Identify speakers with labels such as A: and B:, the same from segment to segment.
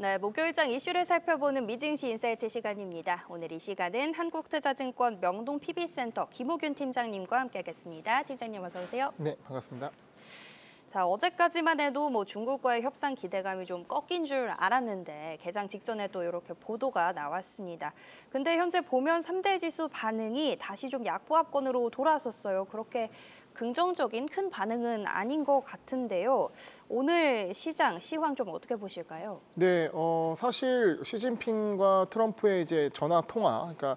A: 네, 목요일장 이슈를 살펴보는 미증시 인사이트 시간입니다. 오늘 이 시간은 한국투자증권 명동 PB센터 김호균 팀장님과 함께하겠습니다. 팀장님 어서 오세요.
B: 네, 반갑습니다.
A: 자, 어제까지만 해도 중국과의 협상 기대감이 좀 꺾인 줄 알았는데 개장 직전에도 이렇게 보도가 나왔습니다. 근데 현재 보면 3대 지수 반응이 다시 좀 약보합권으로 돌아섰어요. 그렇게 긍정적인 큰 반응은 아닌 것 같은데요. 오늘 시장 시황 좀 어떻게 보실까요?
B: 네, 사실 시진핑과 트럼프의 이제 전화 통화, 그러니까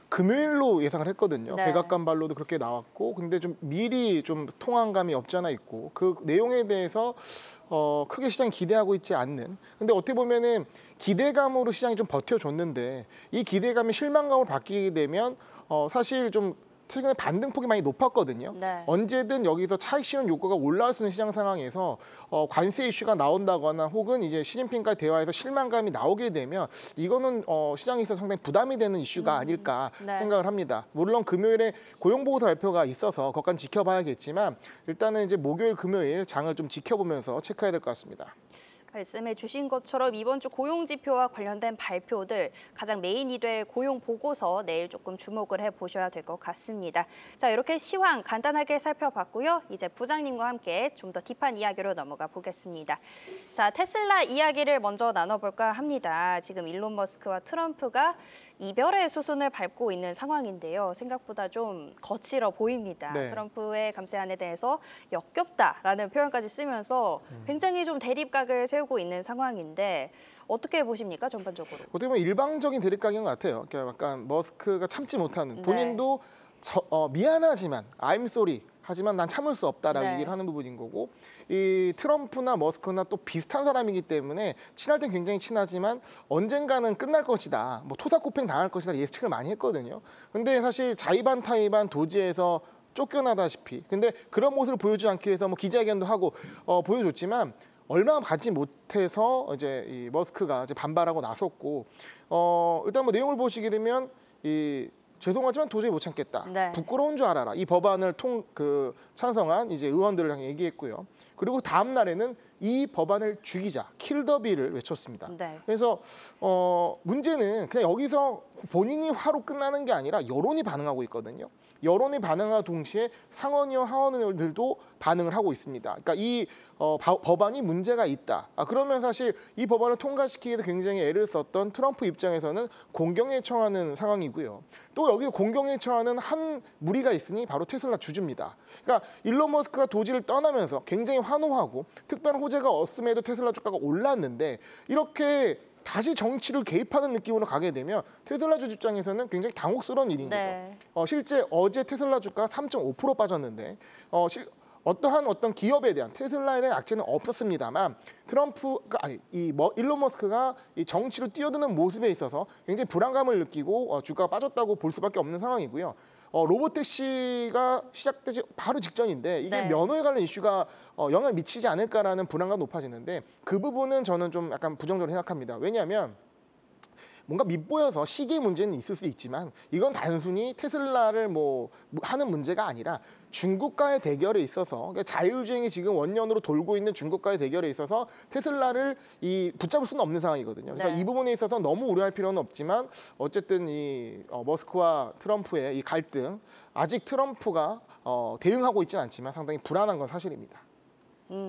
B: 금요일로 예상을 했거든요.
A: 네.
B: 백악관발로도 그렇게 나왔고, 근데 좀 미리 좀 통화한 감이 없지 않아 있고, 그 내용에 대해서 크게 시장이 기대하고 있지 않는. 근데 어떻게 보면은 기대감으로 시장이 좀 버텨줬는데 이 기대감이 실망감으로 바뀌게 되면 사실 좀 최근에 반등폭이 많이 높았거든요.
A: 네.
B: 언제든 여기서 차익 실현 요구가 올라올 수 있는 시장 상황에서 관세 이슈가 나온다거나 혹은 이제 시진핑과의 대화에서 실망감이 나오게 되면 이거는 시장에서 상당히 부담이 되는 이슈가 아닐까
A: 네.
B: 생각을 합니다. 물론 금요일에 고용보고서 발표가 있어서 그것까지 지켜봐야겠지만 일단은 이제 목요일, 금요일 장을 좀 지켜보면서 체크해야 될 것 같습니다.
A: 말씀해 주신 것처럼 이번 주 고용지표와 관련된 발표들 가장 메인이 될 고용 보고서 내일 조금 주목을 해보셔야 될 것 같습니다. 자, 이렇게 시황 간단하게 살펴봤고요. 이제 부장님과 함께 좀 더 딥한 이야기로 넘어가 보겠습니다. 자, 테슬라 이야기를 먼저 나눠볼까 합니다. 지금 일론 머스크와 트럼프가 이별의 수순을 밟고 있는 상황인데요. 생각보다 좀 거칠어 보입니다.
B: 네.
A: 트럼프의 감세안에 대해서 역겹다라는 표현까지 쓰면서 굉장히 좀 대립각을 세우고 있는 상황인데 어떻게 보십니까, 전반적으로?
B: 어떻게 보면 일방적인 대립각인 것 같아요. 그러니까 약간 머스크가 참지 못하는, 본인도 미안하지만 I'm sorry 하지만 난 참을 수 없다라고
A: 네.
B: 얘기를 하는 부분인 거고, 이 트럼프나 머스크나 또 비슷한 사람이기 때문에 친할 땐 굉장히 친하지만 언젠가는 끝날 것이다, 뭐 토사구팽 당할 것이다 예측을 많이 했거든요. 근데 사실 자의반 타의반 도지에서 쫓겨나다시피, 근데 그런 모습을 보여주지 않기 위해서 뭐 기자회견도 하고 보여줬지만 얼마 가지 못해서 이제 이 머스크가 이제 반발하고 나섰고, 일단 뭐 내용을 보시게 되면 죄송하지만 도저히 못 참겠다.
A: 네.
B: 부끄러운 줄 알아라. 이 법안을 찬성한 이제 의원들을 향해 얘기했고요. 그리고 다음 날에는 이 법안을 죽이자, 킬더비를 외쳤습니다.
A: 네.
B: 그래서 문제는 그냥 여기서 본인이 화로 끝나는 게 아니라 여론이 반응하고 있거든요. 여론이 반응과 동시에 상원의원, 하원의원들도 반응을 하고 있습니다. 그러니까 이 법안이 문제가 있다. 그러면 사실 이 법안을 통과시키기 위해서 굉장히 애를 썼던 트럼프 입장에서는 공경에 처하는 상황이고요. 또 여기 공경에 처하는 한 무리가 있으니 바로 테슬라 주주입니다. 그러니까 일론 머스크가 도지를 떠나면서 굉장히 환호하고 특별한 호재가 없음에도 테슬라 주가가 올랐는데 이렇게 다시 정치를 개입하는 느낌으로 가게 되면 테슬라 주주 입장에서는 굉장히 당혹스러운 일인
A: 네.
B: 거죠. 실제 어제 테슬라 주가가 3.5% 빠졌는데 어떤 기업에 대한, 테슬라에 대한 악재는 없었습니다만 일론 머스크가 이 정치로 뛰어드는 모습에 있어서 굉장히 불안감을 느끼고 주가가 빠졌다고 볼 수밖에 없는 상황이고요. 로보택시가 시작되지 바로 직전인데 이게
A: 네.
B: 면허에 관련 이슈가 영향을 미치지 않을까라는 불안감이 높아지는데 그 부분은 저는 좀 약간 부정적으로 생각합니다. 왜냐하면 뭔가 밉보여서 시기의 문제는 있을 수 있지만 이건 단순히 테슬라를 하는 문제가 아니라 중국과의 대결에 있어서, 그러니까 자율주행이 지금 원년으로 돌고 있는 중국과의 대결에 있어서 테슬라를 붙잡을 수는 없는 상황이거든요. 그래서
A: 네.
B: 이 부분에 있어서 너무 우려할 필요는 없지만 어쨌든 이 머스크와 트럼프의 이 갈등, 아직 트럼프가 대응하고 있지는 않지만 상당히 불안한 건 사실입니다.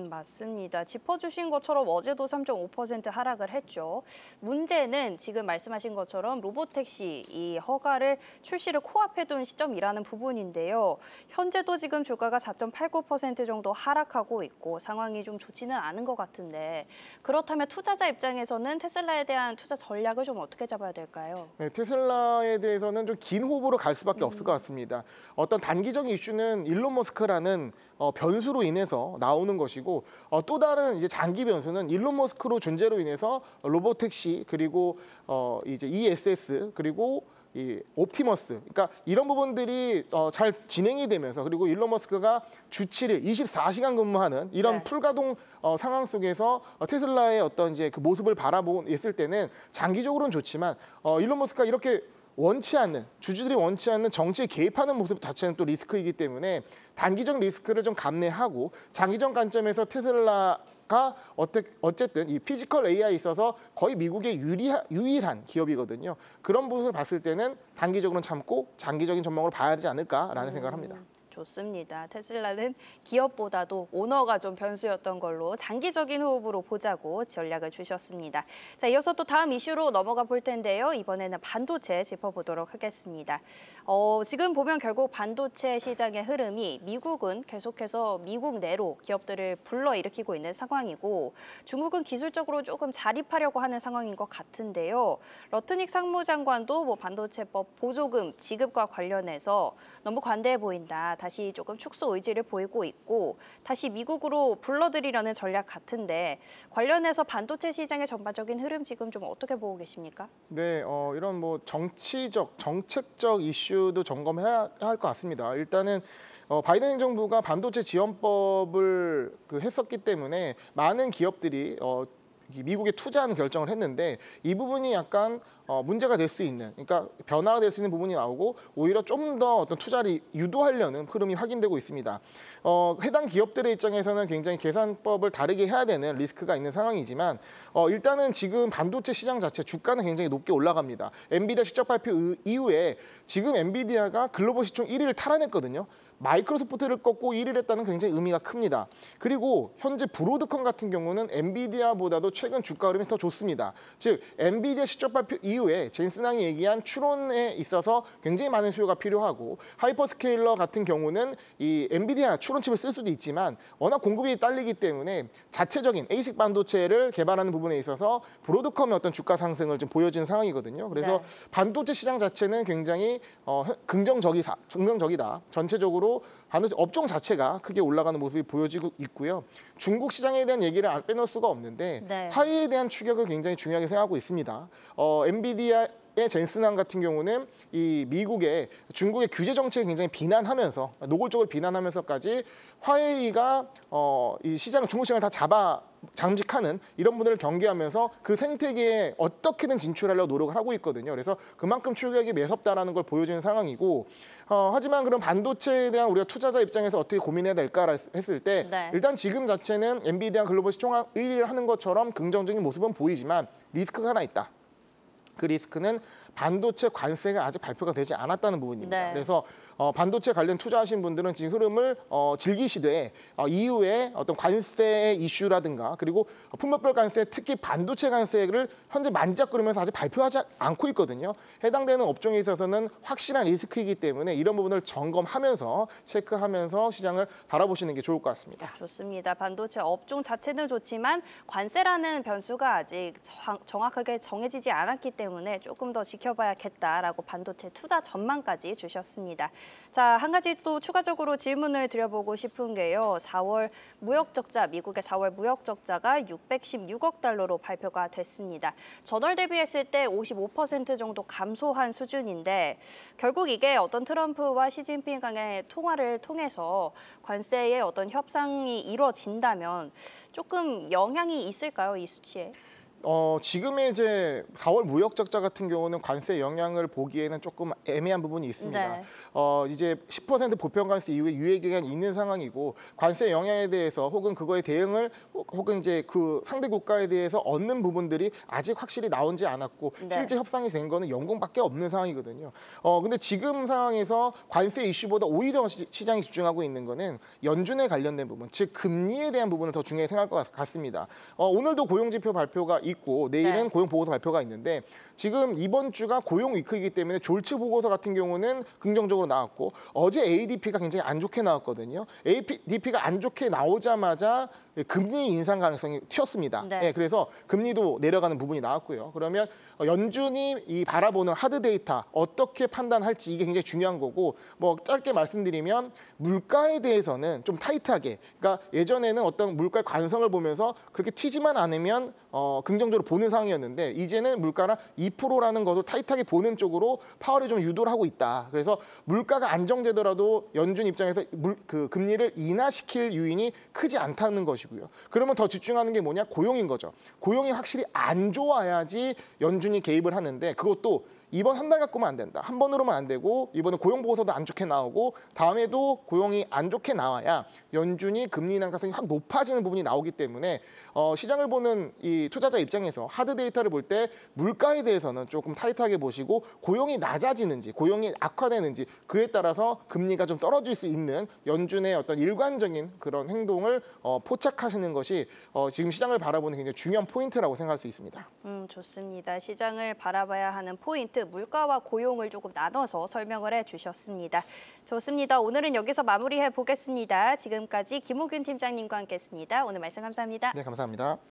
A: 맞습니다. 짚어주신 것처럼 어제도 3.5% 하락을 했죠. 문제는 지금 말씀하신 것처럼 로보택시 이 허가를 출시를 코앞에 둔 시점이라는 부분인데요. 현재도 지금 주가가 4.89% 정도 하락하고 있고 상황이 좀 좋지는 않은 것 같은데 그렇다면 투자자 입장에서는 테슬라에 대한 투자 전략을 좀 어떻게 잡아야 될까요?
B: 네, 테슬라에 대해서는 좀 긴 호흡으로 갈 수밖에 없을 것 같습니다. 어떤 단기적인 이슈는 일론 머스크라는 변수로 인해서 나오는 것이고, 또 다른 이제 장기 변수는 일론 머스크로 존재로 인해서 로보택시, 그리고 이제 ESS, 그리고 이 옵티머스, 그러니까 이런 부분들이 잘 진행이 되면서, 그리고 일론 머스크가 주 7일 24시간 근무하는 이런 풀가동 상황 속에서 테슬라의 어떤 이제 그 모습을 바라보고 있을 때는 장기적으로는 좋지만 일론 머스크가 이렇게 주주들이 원치 않는 정치에 개입하는 모습 자체는 또 리스크이기 때문에 단기적 리스크를 좀 감내하고 장기적 관점에서 테슬라가 어쨌든 이 피지컬 AI에 있어서 거의 미국의 유일한 기업이거든요. 그런 부분을 봤을 때는 단기적으로는 참고 장기적인 전망으로 봐야 되지 않을까라는 생각을 합니다.
A: 좋습니다. 테슬라는 기업보다도 오너가 좀 변수였던 걸로 장기적인 호흡으로 보자고 전략을 주셨습니다. 자, 이어서 또 다음 이슈로 넘어가 볼 텐데요. 이번에는 반도체 짚어보도록 하겠습니다. 지금 보면 결국 반도체 시장의 흐름이 미국은 계속해서 미국 내로 기업들을 불러일으키고 있는 상황이고 중국은 기술적으로 조금 자립하려고 하는 상황인 것 같은데요. 러트닉 상무장관도 뭐 반도체법 보조금 지급과 관련해서 너무 관대해 보인다. 다시 조금 축소 의지를 보이고 있고 다시 미국으로 불러들이려는 전략 같은데 관련해서 반도체 시장의 전반적인 흐름 지금 좀 어떻게 보고 계십니까?
B: 네, 이런 뭐 정책적 이슈도 점검해야 할 것 같습니다. 일단은 바이든 행정부가 반도체 지원법을 했었기 때문에 많은 기업들이 미국에 투자하는 결정을 했는데 이 부분이 약간 문제가 될 수 있는, 그러니까 변화가 될 수 있는 부분이 나오고 오히려 좀 더 어떤 투자를 유도하려는 흐름이 확인되고 있습니다. 해당 기업들의 입장에서는 굉장히 계산법을 다르게 해야 되는 리스크가 있는 상황이지만 일단은 지금 반도체 시장 자체 주가는 굉장히 높게 올라갑니다. 엔비디아 실적 발표 이후에 지금 엔비디아가 글로벌 시총 1위를 탈환했거든요. 마이크로소프트를 꺾고 1위를 했다는 굉장히 의미가 큽니다. 그리고 현재 브로드컴 같은 경우는 엔비디아보다도 최근 주가 흐름이 더 좋습니다. 즉 엔비디아 실적 발표 이후에 젠슨 항이 얘기한 추론에 있어서 굉장히 많은 수요가 필요하고 하이퍼스케일러 같은 경우는 이 엔비디아 추론칩을 쓸 수도 있지만 워낙 공급이 딸리기 때문에 자체적인 ASIC 반도체를 개발하는 부분에 있어서 브로드컴의 어떤 주가 상승을 좀 보여주는 상황이거든요. 그래서
A: 네.
B: 반도체 시장 자체는 굉장히 긍정적이다. 전체적으로 반도체 업종 자체가 크게 올라가는 모습이 보여지고 있고요. 중국 시장에 대한 얘기를 안 빼놓을 수가 없는데
A: 네.
B: 화웨이에 대한 추격을 굉장히 중요하게 생각하고 있습니다. 엔비디아의 젠슨 항 같은 경우는 이 미국의 중국의 규제 정책을 굉장히 비난하면서 노골적으로 비난하면서까지 화웨이가 이 시장을 중국 시장을 다 장식하는 이런 분들을 경계하면서 그 생태계에 어떻게든 진출하려고 노력을 하고 있거든요. 그래서 그만큼 추격이 매섭다라는 걸 보여주는 상황이고 하지만 그럼 반도체에 대한 우리가 투자자 입장에서 어떻게 고민해야 될까 했을 때
A: 네.
B: 일단 지금 자체는 엔비디아 글로벌 시총 1위를 하는 것처럼 긍정적인 모습은 보이지만 리스크가 하나 있다. 그 리스크는 반도체 관세가 아직 발표가 되지 않았다는 부분입니다.
A: 네.
B: 그래서 반도체 관련 투자하신 분들은 지금 흐름을 즐기시되 이후에 어떤 관세 이슈라든가 그리고 품목별 관세, 특히 반도체 관세를 현재 만지작거리면서 아직 발표하지 않고 있거든요. 해당되는 업종에 있어서는 확실한 리스크이기 때문에 이런 부분을 점검하면서 체크하면서 시장을 바라보시는 게 좋을 것 같습니다.
A: 좋습니다. 반도체 업종 자체는 좋지만 관세라는 변수가 아직 정확하게 정해지지 않았기 때문에 조금 더 지켜봐야겠다라고 반도체 투자 전망까지 주셨습니다. 자, 한 가지 또 추가적으로 질문을 드려보고 싶은 게요. 4월 무역 적자, 미국의 4월 무역 적자가 616억 달러로 발표가 됐습니다. 전월 대비했을 때 55% 정도 감소한 수준인데 결국 이게 어떤 트럼프와 시진핑 간의 통화를 통해서 관세의 어떤 협상이 이루어진다면 조금 영향이 있을까요, 이 수치에?
B: 지금의 이제 4월 무역 적자 같은 경우는 관세 영향을 보기에는 조금 애매한 부분이 있습니다.
A: 네.
B: 이제 10% 보편 관세 이후에 유예 기간이 있는 상황이고 관세 영향에 대해서 혹은 그거에 대응을 혹은 이제 그 상대 국가에 대해서 얻는 부분들이 아직 확실히 나오지 않았고
A: 네.
B: 실제 협상이 된 거는 연공밖에 없는 상황이거든요. 근데 지금 상황에서 관세 이슈보다 오히려 시장이 집중하고 있는 거는 연준에 관련된 부분, 즉 금리에 대한 부분을 더 중요하게 생각할 것 같습니다. 오늘도 고용지표 발표가 있고 내일은
A: 네.
B: 고용 보고서 발표가 있는데 지금 이번 주가 고용 위크이기 때문에 졸지 보고서 같은 경우는 긍정적으로 나왔고 어제 ADP가 굉장히 안 좋게 나왔거든요. ADP가 안 좋게 나오자마자 금리 인상 가능성이 튀었습니다.
A: 네.
B: 그래서 금리도 내려가는 부분이 나왔고요. 그러면 연준이 이 바라보는 하드 데이터 어떻게 판단할지 이게 굉장히 중요한 거고 뭐 짧게 말씀드리면 물가에 대해서는 좀 타이트하게 그러니까 예전에는 어떤 물가의 관성을 보면서 그렇게 튀지만 않으면 긍정적으로 보는 상황이었는데 이제는 물가가 2%라는 것을 타이트하게 보는 쪽으로 파월이 좀 유도를 하고 있다. 그래서 물가가 안정되더라도 연준 입장에서 그 금리를 인하시킬 요인이 크지 않다는 것이고요. 그러면 더 집중하는 게 뭐냐? 고용인 거죠. 고용이 확실히 안 좋아야지 연준이 개입을 하는데 그것도 이번 한 달 갖고만 안 된다. 한 번으로만 안 되고 이번에 고용 보고서도 안 좋게 나오고 다음에도 고용이 안 좋게 나와야 연준이 금리 인하 가능성이 확 높아지는 부분이 나오기 때문에 시장을 보는 이 투자자 입장에서 하드 데이터를 볼 때 물가에 대해서는 조금 타이트하게 보시고 고용이 낮아지는지 고용이 악화되는지 그에 따라서 금리가 좀 떨어질 수 있는 연준의 어떤 일관적인 그런 행동을 포착하시는 것이 지금 시장을 바라보는 굉장히 중요한 포인트라고 생각할 수 있습니다.
A: 좋습니다. 시장을 바라봐야 하는 포인트, 물가와 고용을 조금 나눠서 설명을 해주셨습니다. 좋습니다. 오늘은 여기서 마무리해 보겠습니다. 지금까지 김호균 팀장님과 함께했습니다. 오늘 말씀 감사합니다.
B: 네, 감사합니다.